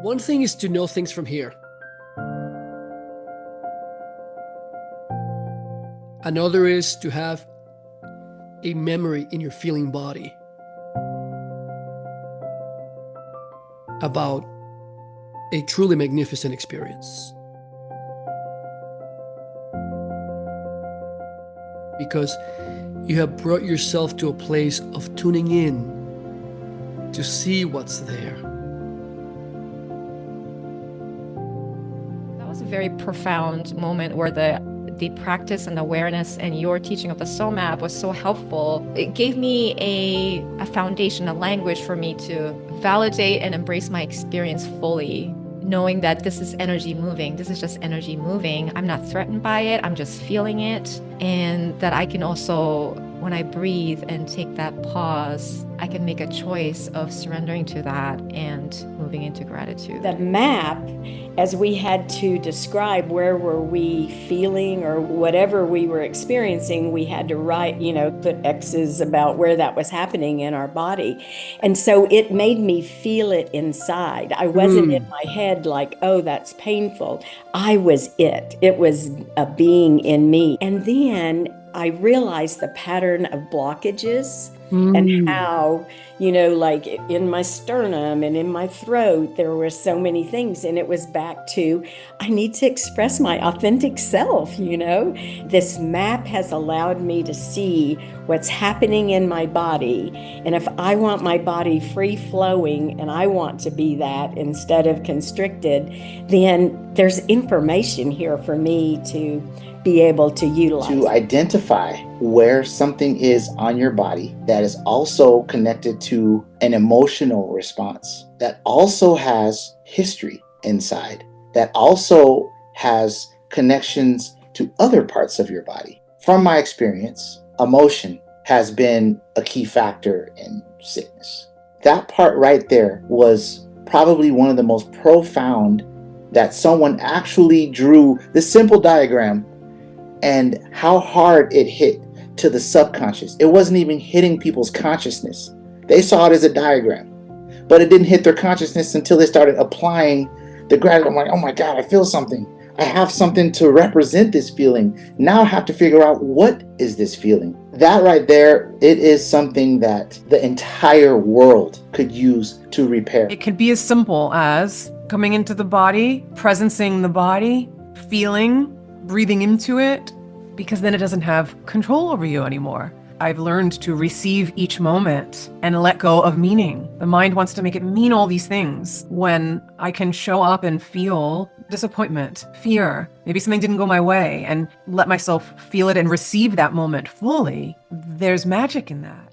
One thing is to know things from here. Another is to have a memory in your feeling body about a truly magnificent experience. Because you have brought yourself to a place of tuning in to see what's there. That was a very profound moment where the practice and awareness and your teaching of the soul map was so helpful. It gave me a foundation, a language for me to validate and embrace my experience fully, knowing that this is energy moving. This is just energy moving. I'm not threatened by it. I'm just feeling it. And that I can also, when I breathe and take that pause, I can make a choice of surrendering to that and moving into gratitude. The map, as we had to describe where were we feeling or whatever we were experiencing, we had to write, put X's about where that was happening in our body. And so it made me feel it inside. I wasn't in my head like, oh, that's painful. I was it. It was a being in me. And then I realized the pattern of blockages and how, like in my sternum and in my throat, there were so many things. And it was back to, I need to express my authentic self, This map has allowed me to see what's happening in my body. And if I want my body free flowing and I want to be that instead of constricted, then there's information here for me to be able to utilize. To identify where something is on your body that is also connected to an emotional response, that also has history inside, that also has connections to other parts of your body. From my experience, emotion has been a key factor in sickness. That part right there was probably one of the most profound, that someone actually drew this simple diagram and how hard it hit to the subconscious. It wasn't even hitting people's consciousness. They saw it as a diagram, but it didn't hit their consciousness until they started applying the gratitude. I'm like, oh my God, I feel something. I have something to represent this feeling. Now I have to figure out, what is this feeling? That right there, it is something that the entire world could use to repair. It could be as simple as coming into the body, presencing the body, feeling, breathing into it, because then it doesn't have control over you anymore. I've learned to receive each moment and let go of meaning. The mind wants to make it mean all these things, when I can show up and feel disappointment, fear, maybe something didn't go my way, and let myself feel it and receive that moment fully. There's magic in that.